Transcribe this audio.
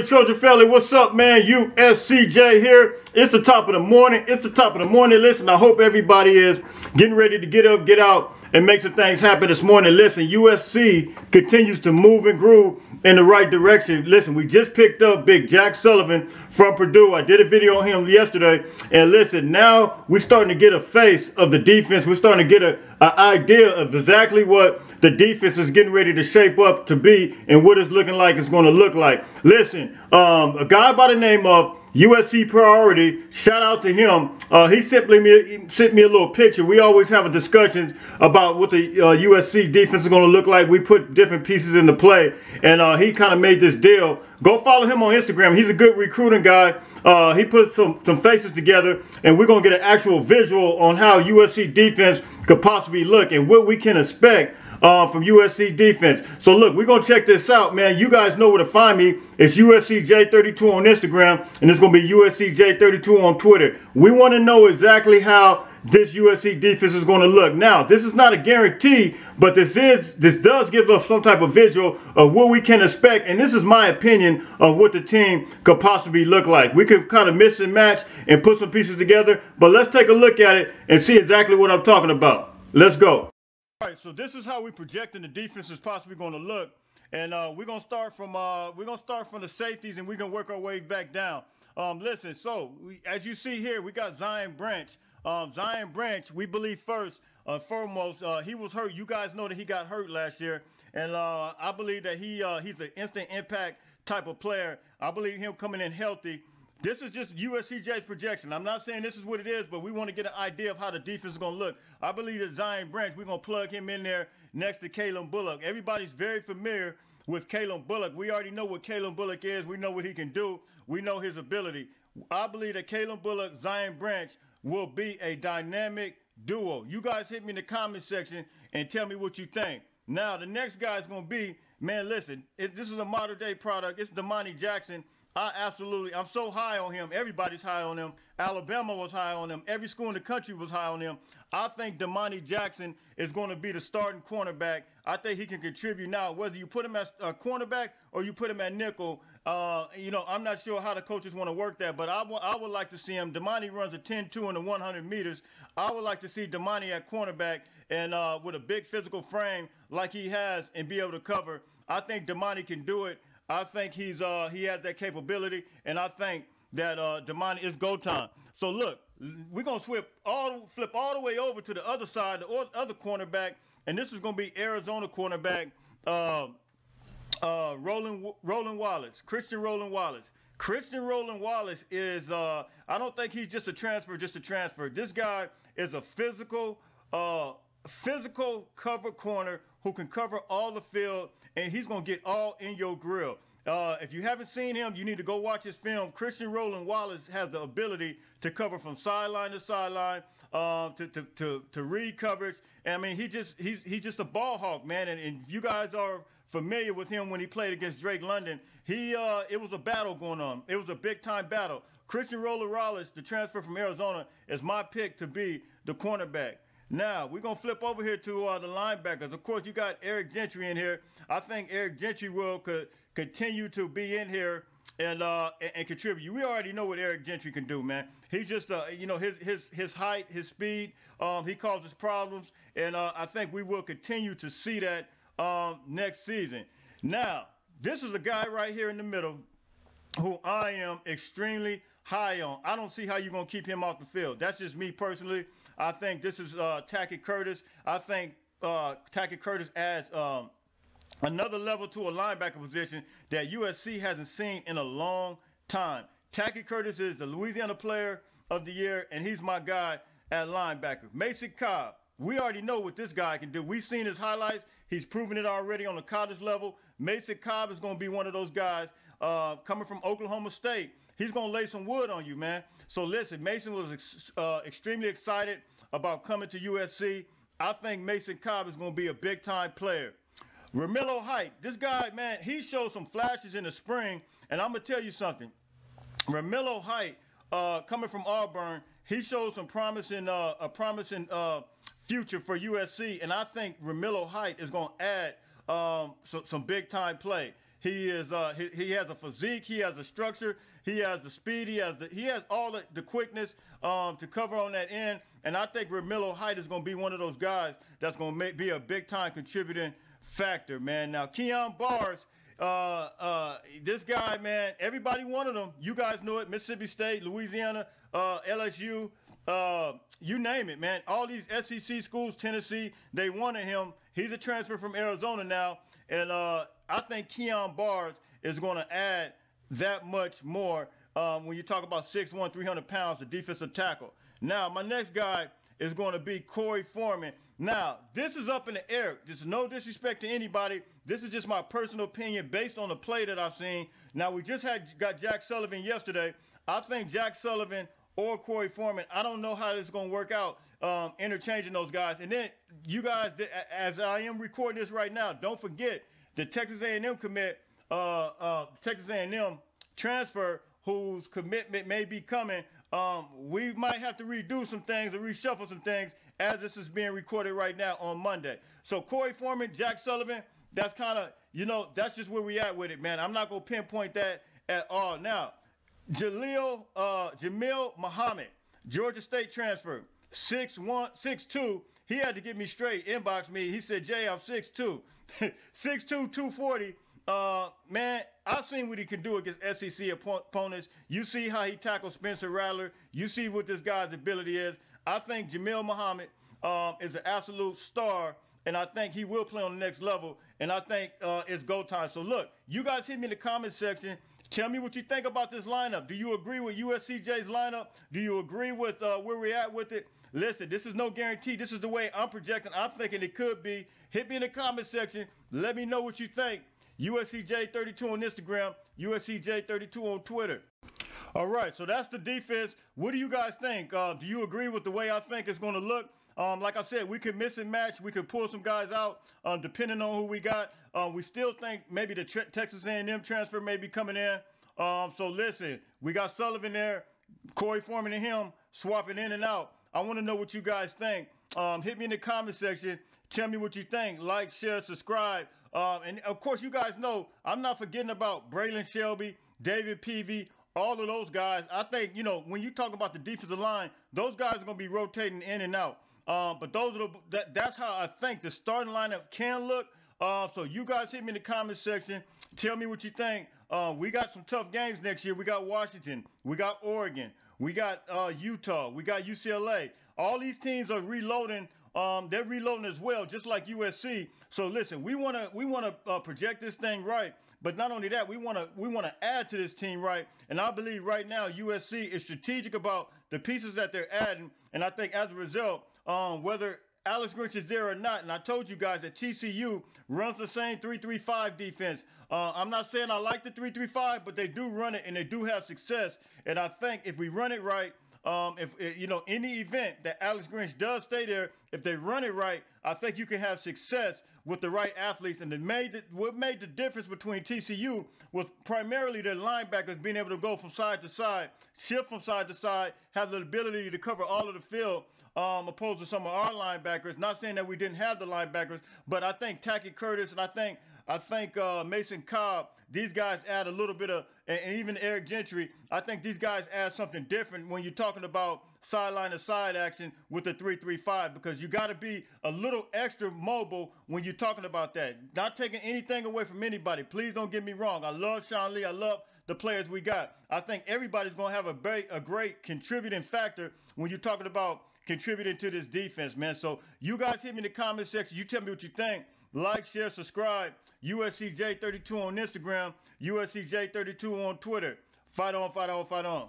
Trojan Family, what's up, man? USCJ here. It's the top of the morning. Listen, I hope everybody is getting ready to get up, get out, and make some things happen this morning. Listen, USC continues to move and groove in the right direction. Listen, we just picked up big Jack Sullivan from Purdue. I did a video on him yesterday. And listen, now we're starting to get a face of the defense. We're starting to get an idea of exactly what the defense is getting ready to shape up to be and what it's looking like it's going to look like. Listen, a guy by the name of USC Priority, shout out to him. He sent me a little picture. We always have a discussion about what the USC defense is going to look like. We put different pieces into play, and he kind of made this deal. Go follow him on Instagram. He's a good recruiting guy. He put some faces together, and we're going to get an actual visual on how USC defense could possibly look and what we can expect from USC defense. So look, we're going to check this out, man. You guys know where to find me. It's USCJ32 on Instagram, and it's going to be USCJ32 on Twitter. We want to know exactly how this USC defense is going to look. Now, this is not a guarantee, but this does give us some type of visual of what we can expect, and this is my opinion of what the team could possibly look like. We could kind of mix and match and put some pieces together, but let's take a look at it and see exactly what I'm talking about. Let's go. All right, so this is how we projecting the defense is possibly going to look, and we're gonna start from the safeties, and we're gonna work our way back down. Listen, so as you see here, we got Zion Branch. Zion Branch, we believe foremost, he was hurt. You guys know that he got hurt last year, and I believe that he's an instant impact type of player. I believe him coming in healthy. This is just USCJ's projection. I'm not saying this is what it is, but we want to get an idea of how the defense is going to look. I believe that Zion Branch, we're going to plug him in there next to Kalen Bullock. Everybody's very familiar with Kalen Bullock. We already know what Kalen Bullock is. We know what he can do. We know his ability. I believe that Kalen Bullock, Zion Branch will be a dynamic duo. You guys hit me in the comment section and tell me what you think. Now, the next guy is going to be, man, listen, this is a modern day product. It's Domani Jackson. I'm so high on him. Everybody's high on him. Alabama was high on him. Every school in the country was high on him. I think Domani Jackson is going to be the starting cornerback. I think he can contribute. Now, whether you put him as a cornerback or you put him at nickel, I'm not sure how the coaches want to work that, but I would like to see him. Domani runs a 10-2 in the 100 meters. I would like to see Domani at cornerback and with a big physical frame like he has and be able to cover. I think Domani can do it. I think he has that capability, and I think that Domani is go time. So look, we're gonna flip all the way over to the other side, the other cornerback, and this is gonna be Arizona cornerback Roland Wallace, Christian Roland Wallace. Christian Roland Wallace is I don't think he's just a transfer. This guy is a physical cover corner who can cover all the field, and he's going to get all in your grill. If you haven't seen him, you need to go watch his film. Christian Roland Wallace has the ability to cover from sideline to sideline, to read coverage. And I mean, he's just a ball hawk, man. And if you guys are familiar with him when he played against Drake London, it was a battle going on. It was a big time battle. Christian Roland Wallace, the transfer from Arizona, is my pick to be the cornerback. Now, we're going to flip over here to the linebackers. Of course, you got Eric Gentry in here. I think Eric Gentry will continue to be in here and contribute. We already know what Eric Gentry can do, man. He's just, his height, his speed, he causes problems. And I think we will continue to see that next season. Now, this is a guy right here in the middle who I am extremely high on. I don't see how you're going to keep him off the field. That's just me personally. I think this is Tackett Curtis. I think Tackett Curtis adds another level to a linebacker position that USC hasn't seen in a long time. Tackett Curtis is the Louisiana Player of the Year, and he's my guy at linebacker. Mason Cobb, we already know what this guy can do. We've seen his highlights. He's proven it already on the college level. Mason Cobb is going to be one of those guys coming from Oklahoma State. he's going to lay some wood on you, man. So listen, Mason was extremely excited about coming to USC. I think Mason Cobb is going to be a big-time player. Romello Height, this guy, man, he showed some flashes in the spring, and I'm going to tell you something. Romello Height, coming from Auburn, he showed some promising future for USC, and I think Romello Height is going to add some big-time play. He has a physique, he has a structure, he has the speed, he has all the quickness to cover on that end, and I think Romello Height is going to be one of those guys that's going to be a big-time contributing factor, man. Now, Keon Bars, this guy, man, everybody wanted him. You guys know it. Mississippi State, Louisiana, LSU, you name it, man. All these SEC schools, Tennessee, they wanted him. He's a transfer from Arizona now, and I think Keon Bars is going to add that much more when you talk about 6'1", 300 pounds, the defensive tackle. Now, my next guy is going to be Korey Foreman. Now, this is up in the air. This is no disrespect to anybody. This is just my personal opinion based on the play that I've seen. Now, we just got Jack Sullivan yesterday. I think Jack Sullivan or Korey Foreman, I don't know how this is going to work out, interchanging those guys. And then you guys, as I am recording this right now, don't forget the Texas A&M commit, Texas A&M transfer, whose commitment may be coming. We might have to redo some things or reshuffle some things as this is being recorded right now on Monday. So Korey Foreman, Jack Sullivan, that's kind of, that's just where we at with it, man. I'm not going to pinpoint that at all. Now, Jamil Muhammad, Georgia State transfer, 6'1", 6'2". He had to get me straight, inbox me. He said, Jay, I'm 6'2". 6'2", 240. Man, I've seen what he can do against SEC opponents. You see how he tackled Spencer Rattler. You see what this guy's ability is. I think Jamil Muhammad is an absolute star, and I think he will play on the next level, and I think it's go time. So look, you guys hit me in the comment section. Tell me what you think about this lineup. Do you agree with USCJ's lineup? Do you agree with where we're at with it? Listen, this is no guarantee. This is the way I'm projecting. I'm thinking it could be. Hit me in the comment section. Let me know what you think. USCJ32 on Instagram, USCJ32 on Twitter. All right, so that's the defense. What do you guys think? Do you agree with the way I think it's going to look? Like I said, we could miss and match. We could pull some guys out depending on who we got. We still think maybe the Texas A&M transfer may be coming in. So listen, we got Sullivan there, Korey Foreman and him swapping in and out. I want to know what you guys think. Hit me in the comment section. Tell me what you think. Like, share, subscribe. And of course, you guys know I'm not forgetting about Braylon Shelby, David Peavy, all of those guys. I think, when you talk about the defensive line, those guys are going to be rotating in and out. But that's how I think the starting lineup can look. So you guys hit me in the comment section. Tell me what you think. We got some tough games next year. We got Washington. We got Oregon. We got Utah. We got UCLA. All these teams are reloading. They're reloading as well, just like USC. So listen, we want to project this thing right, but not only that, we want to add to this team right. And I believe right now USC is strategic about the pieces that they're adding, and I think as a result, whether Alex Grinch is there or not, and I told you guys that TCU runs the same 3-3-5 defense. I'm not saying I like the 3-3-5, but they do run it and they do have success. And I think if we run it right, if in the event that Alex Grinch does stay there, if they run it right, I think you can have success with the right athletes. And what made the difference between TCU was primarily their linebackers being able to go from side to side, shift from side to side, have the ability to cover all of the field, opposed to some of our linebackers. Not saying that we didn't have the linebackers, but I think Tacky Curtis and I think Mason Cobb, these guys add a little bit of, and even Eric Gentry, I think these guys add something different when you're talking about sideline to side action with the 3-3-5, because you got to be a little extra mobile when you're talking about that. Not taking anything away from anybody. Please don't get me wrong. I love Sean Lee. I love the players we got. I think everybody's going to have a great contributing factor when you're talking about contributing to this defense, man. So you guys hit me in the comment section. You tell me what you think. Like, share, subscribe. USCJ32 on Instagram. USCJ32 on Twitter. Fight on, fight on, fight on.